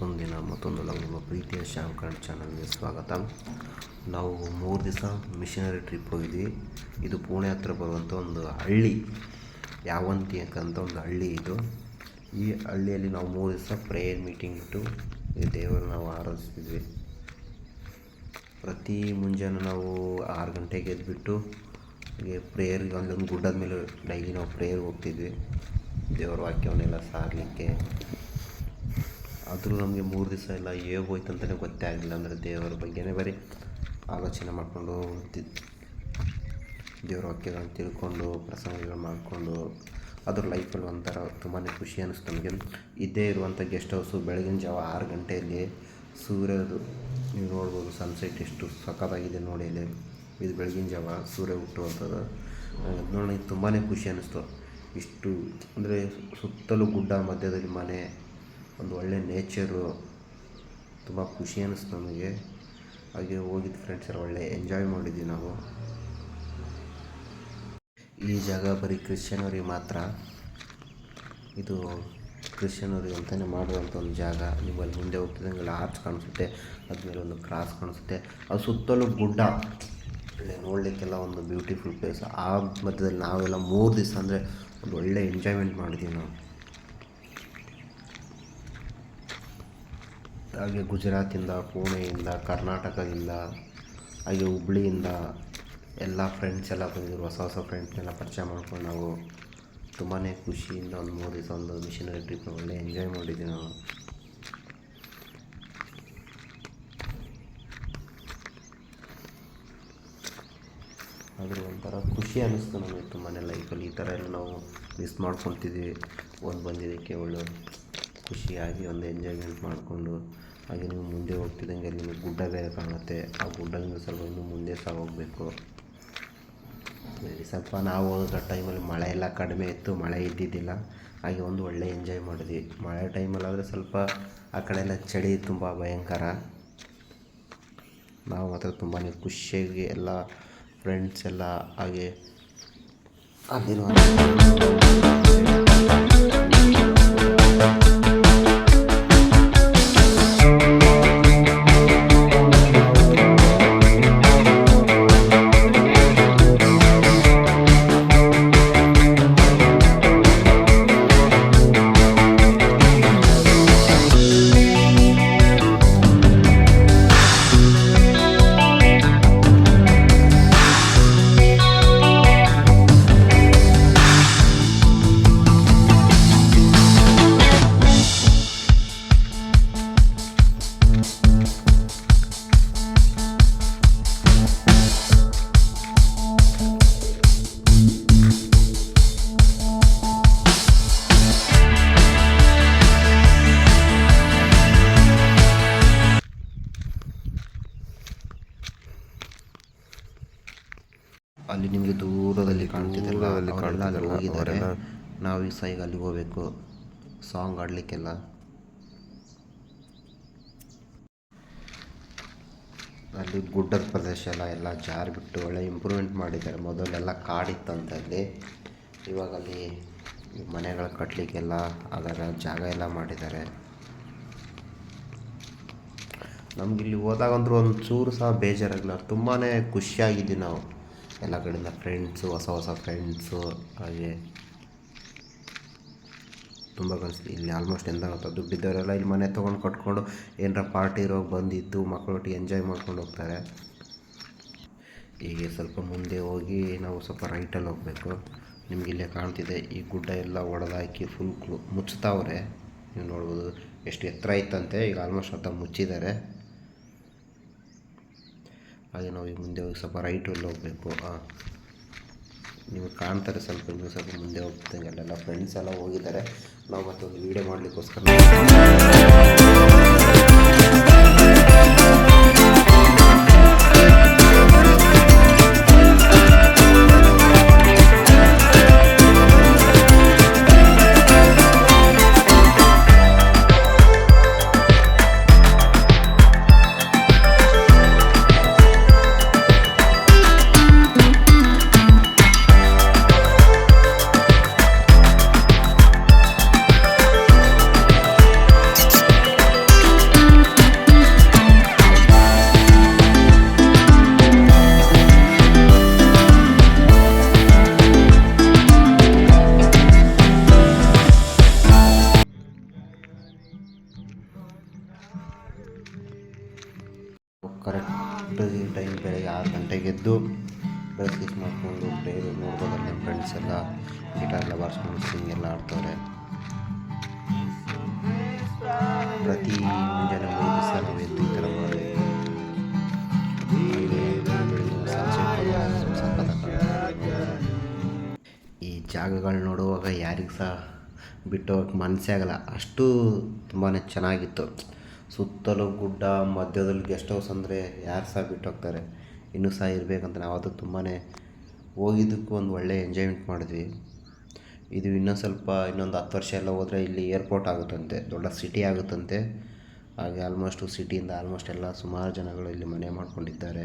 ಮತ್ತೊಂದು ದಿನ ಮತ್ತೊಂದು ನಿಮ್ಮ ಪ್ರೀತಿಯ ಶ್ಯಾಮ್ ಕನ್ನಡ ಚಾನಲ್ಗೆ ಸ್ವಾಗತ. ನಾವು 3 ದಿವಸ ಮಿಷನರಿ ಟ್ರಿಪ್ ಹೋಗಿದ್ವಿ. ಇದು ಪುಣೆ ಹತ್ರ ಬರುವಂಥ ಒಂದು ಹಳ್ಳಿ, ಯಾವಂತಿ ಅಂತ ಒಂದು ಹಳ್ಳಿ ಇದು. ಈ ಹಳ್ಳಿಯಲ್ಲಿ ನಾವು 3 ದಿವಸ ಪ್ರೇಯರ್ ಮೀಟಿಂಗ್ ಇಟ್ಟು ಈ ದೇವರನ್ನ ನಾವು ಆರಾಧಿಸ್ತಿದ್ವಿ. ಪ್ರತಿ ಮುಂಜಾನೆ ನಾವು 6 ಗಂಟೆಗೆ ಎದ್ದುಬಿಟ್ಟು ಹೀಗೆ ಪ್ರೇಯರ್ಗೆ ಅಲ್ಲೊಂದು ಗುಡ್ಡದ ಮೇಲೆ ಡೈಲಿ ನಾವು ಪ್ರೇಯರ್ಗೆ ಹೋಗ್ತಿದ್ವಿ, ದೇವರ ವಾಕ್ಯವನ್ನೆಲ್ಲ ಸಾರಲಿಕ್ಕೆ. ಆದರೂ ನಮಗೆ 3 ದಿವಸ ಎಲ್ಲ ಹೇಗೆ ಹೋಯ್ತು ಅಂತಲೇ ಗೊತ್ತೇ ಆಗಲಿಲ್ಲ. ಅಂದರೆ ದೇವರ ಬಗ್ಗೆನೇ ಬರೀ ಆಲೋಚನೆ ಮಾಡಿಕೊಂಡು ದೇವರ ವಾಕ್ಯಗಳನ್ನು ತಿಳ್ಕೊಂಡು ಪ್ರಸಂಗಗಳು ಮಾಡಿಕೊಂಡು ಅದ್ರ ಲೈಫಲ್ಲಿ ಒಂಥರ ತುಂಬಾ ಖುಷಿ ಅನ್ನಿಸ್ತು ನಮಗೆ. ಇದ್ದೇ ಇರುವಂಥ ಗೆಸ್ಟ್ ಹೌಸು. ಬೆಳಗಿನ ಜಾವ 6 ಗಂಟೆಯಲ್ಲಿ ಸೂರ್ಯದು ನೀವು ನೋಡ್ಬೋದು, ಸನ್ಸೆಟ್ ಎಷ್ಟು ಸಖತ್ತಾಗಿದೆ ನೋಡಿ. ಇದು ಬೆಳಗಿನ ಜಾವ ಸೂರ್ಯ ಹುಟ್ಟುವಂಥದ್ದು ನೋಡಿ ತುಂಬಾ ಖುಷಿ ಅನ್ನಿಸ್ತು. ಇಷ್ಟು ಅಂದರೆ ಸುತ್ತಲೂ ಗುಡ್ಡ, ಮಧ್ಯದಲ್ಲಿ ಮನೆ, ಒಂದು ಒಳ್ಳೆ ನೇಚರು, ತುಂಬ ಖುಷಿ ಅನ್ನಿಸ್ತು ನಮಗೆ. ಹಾಗೆ ಹೋಗಿದ್ದು ಫ್ರೆಂಡ್ಸ್ ಎಲ್ಲ ಒಳ್ಳೆ ಎಂಜಾಯ್ ಮಾಡಿದ್ವಿ ನಾವು. ಈ ಜಾಗ ಬರೀ ಕ್ರಿಶ್ಚಿಯನರಿಗೆ ಮಾತ್ರ, ಇದು ಕ್ರಿಶ್ಚಿಯನರಿಗೆ ಅಂತಲೇ ಮಾಡುವಂಥ ಒಂದು ಜಾಗ. ನೀವು ಅಲ್ಲಿ ಮುಂದೆ ಹೋಗ್ತಿದ್ದಂಗೆಲ್ಲ ಆರ್ಚ್ ಕಾಣಿಸುತ್ತೆ, ಅದ್ಮೇಲೆ ಒಂದು ಕ್ರಾಸ್ ಕಾಣಿಸುತ್ತೆ, ಅದು ಸುತ್ತಲೂ ಗುಡ್ಡ, ಒಳ್ಳೆ ನೋಡಲಿಕ್ಕೆಲ್ಲ ಒಂದು ಬ್ಯೂಟಿಫುಲ್ ಪ್ಲೇಸ್. ಆ ಮಧ್ಯದಲ್ಲಿ ನಾವೆಲ್ಲ 3 ದಿವಸ ಅಂದರೆ ಒಂದು ಒಳ್ಳೆ ಎಂಜಾಯ್ಮೆಂಟ್ ಮಾಡಿದ್ದೀವಿ ನಾವು. ಹಾಗೆ ಗುಜರಾತಿಂದ, ಪುಣೆಯಿಂದ, ಕರ್ನಾಟಕದಿಂದ, ಹಾಗೆ ಹುಬ್ಳಿಯಿಂದ ಎಲ್ಲ ಫ್ರೆಂಡ್ಸ್ ಎಲ್ಲ ಬಂದಿದ್ರು. ಹೊಸ ಹೊಸ ಫ್ರೆಂಡ್ಸ್ನೆಲ್ಲ ಪರಿಚಯ ಮಾಡ್ಕೊಂಡು ನಾವು ತುಂಬಾ ಖುಷಿಯಿಂದ ಒಂದು 3 ದಿವಸ ಒಂದು ಮಿಷನರಿ ಟ್ರಿಪ್ನ ಒಳ್ಳೆ ಎಂಜಾಯ್ ಮಾಡಿದ್ವಿ ನಾವು. ಆದರೂ ಒಂಥರ ಖುಷಿ ಅನ್ನಿಸ್ತು ನಮಗೆ ತುಂಬಾ ಲೈಫಲ್ಲಿ. ಈ ಥರ ಎಲ್ಲ ನಾವು ಮಿಸ್ ಮಾಡ್ಕೊತಿದ್ವಿ. ಬಂದಿದ್ದಕ್ಕೆ ಒಳ್ಳೆ ಖುಷಿಯಾಗಿ ಒಂದು ಎಂಜಾಯ್ಮೆಂಟ್ ಮಾಡಿಕೊಂಡು. ಹಾಗೆ ನೀವು ಮುಂದೆ ಹೋಗ್ತಿದ್ದಂಗೆ ಅಲ್ಲಿ ನಿಮಗೆ ಗುಡ್ಡ ಬೇರೆ ಕಾಣುತ್ತೆ. ಆ ಗುಡ್ಡದಿಂದ ಸ್ವಲ್ಪ ಇನ್ನೂ ಮುಂದೆ ಸಹ ಹೋಗಬೇಕು. ಸ್ವಲ್ಪ ನಾವು ಹೋಗೋ ಟೈಮಲ್ಲಿ ಮಳೆ ಎಲ್ಲ ಕಡಿಮೆ ಇತ್ತು, ಮಳೆ ಇದ್ದಿದ್ದಿಲ್ಲ. ಹಾಗೆ ಒಂದು ಒಳ್ಳೆ ಎಂಜಾಯ್ ಮಾಡಿದ್ವಿ. ಮಳೆ ಟೈಮಲ್ಲಾದರೆ ಸ್ವಲ್ಪ ಆ ಕಡೆ ಎಲ್ಲ ಚಳಿ ತುಂಬ ಭಯಂಕರ. ನಾವು ಮಾತ್ರ ತುಂಬಾ ಖುಷಿಯಾಗಿ ಎಲ್ಲ ಫ್ರೆಂಡ್ಸ್ ಎಲ್ಲ ಹಾಗೆ ಅಲ್ಲಿರುವ ಅಲ್ಲಿ ನಿಮಗೆ ದೂರದಲ್ಲಿ ಕಾಣ್ತಿದ್ದೆಲ್ಲ ಅವರೆಲ್ಲ ಅಲ್ಲಿ ಹೋಗಿದ್ದಾರೆ. ನಾವೀಗ ಸಹ ಈಗ ಅಲ್ಲಿಗೆ ಹೋಗಬೇಕು ಸಾಂಗ್ ಆಡಲಿಕ್ಕೆಲ್ಲ. ಅಲ್ಲಿ ಗುಡ್ಡದ ಪ್ರದೇಶ ಎಲ್ಲ ಜಾರಿಬಿಟ್ಟು ಒಳ್ಳೆ ಇಂಪ್ರೂವ್ಮೆಂಟ್ ಮಾಡಿದ್ದಾರೆ. ಮೊದಲೆಲ್ಲ ಕಾಡಿತ್ತಂತೆ ಅಲ್ಲಿ, ಇವಾಗ ಅಲ್ಲಿ ಮನೆಗಳು ಕಟ್ಟಲಿಕ್ಕೆಲ್ಲ ಅದರ ಜಾಗ ಎಲ್ಲ ಮಾಡಿದ್ದಾರೆ. ನಮಗಿಲ್ಲಿ ಹೋದಾಗಂದ್ರೂ ಒಂದು ಚೂರು ಸಹ ಬೇಜಾರಾಗಲ್ಲ, ತುಂಬಾ ಖುಷಿಯಾಗಿದ್ವಿ ನಾವು. ಎಲ್ಲ ಕಡೆಯಿಂದ ಫ್ರೆಂಡ್ಸು, ಹೊಸ ಹೊಸ ಫ್ರೆಂಡ್ಸು, ಹಾಗೆ ತುಂಬ ಕಲಿಸ್ತೀವಿ. ಇಲ್ಲಿ ಆಲ್ಮೋಸ್ಟ್ ಎಂತ ಗೊತ್ತಾ, ದುಡ್ಡಿದ್ದವರೆಲ್ಲ ಇಲ್ಲಿ ಮನೆ ತೊಗೊಂಡು ಕಟ್ಕೊಂಡು ಏನರ ಪಾರ್ಟಿ ಇರೋಗಿ ಬಂದಿದ್ದು ಮಕ್ಕಳೊಟ್ಟಿಗೆ ಎಂಜಾಯ್ ಮಾಡ್ಕೊಂಡು ಹೋಗ್ತಾರೆ. ಹೀಗೆ ಸ್ವಲ್ಪ ಮುಂದೆ ಹೋಗಿ ನಾವು ಸ್ವಲ್ಪ ರೈಟಲ್ಲಿ ಹೋಗಬೇಕು. ನಿಮ್ಗೆ ಇಲ್ಲೇ ಕಾಣ್ತಿದೆ, ಈ ಗುಡ್ಡ ಎಲ್ಲ ಒಡೆದಾಕಿ ಫುಲ್ ಮುಚ್ತಾವ್ರೆ. ನೀವು ನೋಡ್ಬೋದು ಎಷ್ಟು ಎತ್ತರ ಇತ್ತಂತೆ, ಈಗ ಆಲ್ಮೋಸ್ಟ್ ಅಂತ ಮುಚ್ಚಿದ್ದಾರೆ. ಹಾಗೆ ನಾವು ಈಗ ಮುಂದೆ ಹೋಗಿ ಸ್ವಲ್ಪ ರೈಟಲ್ಲಿ ಹೋಗಬೇಕು. ನೀವು ಕಾಣ್ತಾರೆ ಸ್ವಲ್ಪ, ಇನ್ನೂ ಸ್ವಲ್ಪ ಮುಂದೆ ಹೋಗ್ತಂಗೆ ಅಲ್ಲೆಲ್ಲ ಫ್ರೆಂಡ್ಸ್ ಎಲ್ಲ ಹೋಗಿದ್ದಾರೆ. ನಾವು ಮತ್ತೊಂದು ವೀಡಿಯೋ ಮಾಡಲಿಕ್ಕೋಸ್ಕರ ಎದ್ದು ಬ್ರಷ್ ಗೀಸ್ ಮಾಡಿಕೊಂಡು ಪ್ರೇಯರ್ ನೋಡ್ಬೋದಲ್ಲಿ ನಮ್ಮ ಫ್ರೆಂಡ್ಸ್ ಎಲ್ಲ ಗಿಟಾರ್ ಎಲ್ಲ ಬಾರಿಸ್ಕೊಂಡು ಸಿಂಗ್ ಎಲ್ಲ ಆಡ್ತವ್ರೆ. ಪ್ರತಿ ಮುಂಜಾನೆ 3 ದಿವಸ ನಾವು ಎದ್ದು ಈ ಥರ ಮಾಡಬೇಕು. ಈ ಜಾಗಗಳು ನೋಡುವಾಗ ಯಾರಿಗೂ ಸಹ ಬಿಟ್ಟು ಹೋಗಕ್ಕೆ ಮನಸ್ಸೇ ಆಗಲ್ಲ, ಅಷ್ಟು ತುಂಬಾ ಚೆನ್ನಾಗಿತ್ತು. ಸುತ್ತಲೂ ಗುಡ್ಡ, ಮಧ್ಯದಲ್ಲಿ ಗೆಸ್ಟ್ ಹೌಸ್ ಅಂದರೆ ಯಾರು ಸಹ ಬಿಟ್ಟು ಹೋಗ್ತಾರೆ. ಇನ್ನೂ ಸಹ ಇರಬೇಕಂತ ನಾವು ಅದು ತುಂಬಾ ಹೋಗಿದ್ದಕ್ಕೂ ಒಂದು ಒಳ್ಳೆಯ ಎಂಜಾಯ್ಮೆಂಟ್ ಮಾಡಿದ್ವಿ. ಇದು ಇನ್ನೊಂದು 10 ವರ್ಷ ಎಲ್ಲ ಹೋದರೆ ಇಲ್ಲಿ ಏರ್ಪೋರ್ಟ್ ಆಗುತ್ತಂತೆ, ದೊಡ್ಡ ಸಿಟಿ ಆಗುತ್ತಂತೆ. ಹಾಗೆ ಆಲ್ಮೋಸ್ಟು ಸಿಟಿಯಿಂದ ಎಲ್ಲ ಸುಮಾರು ಜನಗಳು ಇಲ್ಲಿ ಮನೆ ಮಾಡ್ಕೊಂಡಿದ್ದಾರೆ.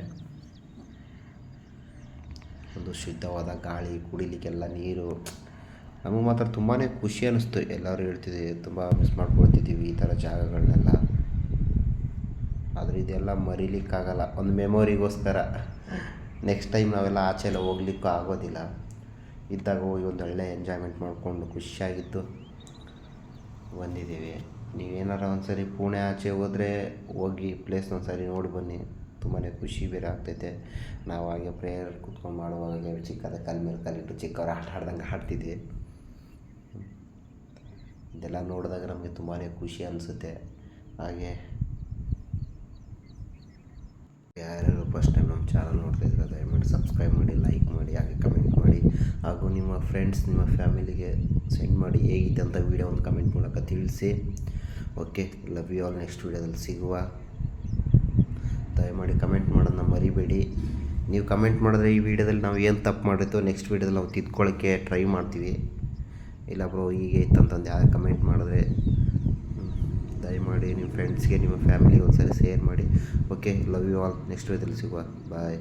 ಒಂದು ಶುದ್ಧವಾದ ಗಾಳಿ, ಕುಡಿಲಿಕ್ಕೆಲ್ಲ ನೀರು, ನಮಗೆ ಮಾತ್ರ ತುಂಬಾ ಖುಷಿ ಅನ್ನಿಸ್ತು. ಎಲ್ಲರೂ ಹೇಳ್ತಿದ್ದೀವಿ ತುಂಬ ಮಿಸ್ ಮಾಡ್ಕೊಳ್ತಿದ್ದೀವಿ ಈ ಥರ ಜಾಗಗಳನ್ನೆಲ್ಲ. ಆದರೆ ಇದೆಲ್ಲ ಮರೀಲಿಕ್ಕಾಗಲ್ಲ, ಒಂದು ಮೆಮೊರಿಗೋಸ್ಕರ. ನೆಕ್ಸ್ಟ್ ಟೈಮ್ ನಾವೆಲ್ಲ ಆಚೆ ಎಲ್ಲ ಹೋಗ್ಲಿಕ್ಕೂ ಆಗೋದಿಲ್ಲ. ಇದ್ದಾಗ ಹೋಗಿ ಒಂದು ಒಳ್ಳೆ ಎಂಜಾಯ್ಮೆಂಟ್ ಮಾಡಿಕೊಂಡು ಖುಷಿಯಾಗಿದ್ದು ಬಂದಿದ್ದೀವಿ. ನೀವೇನಾರ ಒಂದು ಸರಿ ಪುಣೆ ಆಚೆ ಹೋದರೆ ಹೋಗಿ ಪ್ಲೇಸ್ನ ಒಂದು ಸರಿ ನೋಡಿ ಬನ್ನಿ, ತುಂಬಾ ಖುಷಿ ಬೇರೆ ಆಗ್ತೈತೆ. ನಾವು ಹಾಗೆ ಪ್ರೇಯರ್ ಕೂತ್ಕೊಂಡು ಮಾಡುವಾಗ ಚಿಕ್ಕದ ಕಲ್ ಮೇಲೆ ಕಲ್ಲಿಟ್ಟು ಚಿಕ್ಕವ್ರು ಆಟ ಆಡ್ದಂಗೆ ಆಡ್ತಿದ್ವಿ. ಇದೆಲ್ಲ ನೋಡಿದಾಗ ನಮಗೆ ತುಂಬಾ ಖುಷಿ ಅನಿಸುತ್ತೆ. ಹಾಗೆ ಯಾರ್ಯಾರು ಫಸ್ಟ್ ಟೈಮ್ ನಮ್ಮ ಚಾನಲ್ ನೋಡ್ತಾಯಿದ್ರೆ ದಯಮಾಡಿ ಸಬ್ಸ್ಕ್ರೈಬ್ ಮಾಡಿ, ಲೈಕ್ ಮಾಡಿ, ಹಾಗೆ ಕಮೆಂಟ್ ಮಾಡಿ, ಹಾಗೂ ನಿಮ್ಮ ಫ್ರೆಂಡ್ಸ್, ನಿಮ್ಮ ಫ್ಯಾಮಿಲಿಗೆ ಸೆಂಡ್ ಮಾಡಿ ಹೇಗಿದೆ ಅಂತ ವೀಡಿಯೋ ಒಂದು ಕಮೆಂಟ್ ಮೂಲಕ ತಿಳಿಸಿ. Okay, love you all. Next ವೀಡಿಯೋದಲ್ಲಿ ಸಿಗುವ. ದಯಮಾಡಿ ಕಮೆಂಟ್ ಮಾಡೋದನ್ನ ಮರಿಬೇಡಿ. ನೀವು ಕಮೆಂಟ್ ಮಾಡಿದ್ರೆ ಈ ವಿಡಿಯೋದಲ್ಲಿ ನಾವು ಏನು ತಪ್ಪು ಮಾಡಿರ್ತೋ ನೆಕ್ಸ್ಟ್ ವೀಡಿಯೋದಲ್ಲಿ ನಾವು ತಿದ್ಕೊಳ್ಳೋಕ್ಕೆ ಟ್ರೈ ಮಾಡ್ತೀವಿ. ಇಲ್ಲ ಬ್ರೋ ಹೀಗೆ ಇತ್ತಂತಂದು ಯಾರು ಕಮೆಂಟ್ ಮಾಡಿದ್ರೆ ದಯಮಾಡಿ ನಿಮ್ಮ ಫ್ರೆಂಡ್ಸ್ಗೆ, ನಿಮ್ಮ ಫ್ಯಾಮಿಲಿಗೆ ಒಂದ್ಸರಿ ಶೇರ್ ಮಾಡಿ. Okay, love you all. Next ವೀಡಿಯೋದಲ್ಲಿ ಸಿಗುವ. ಬಾಯ್.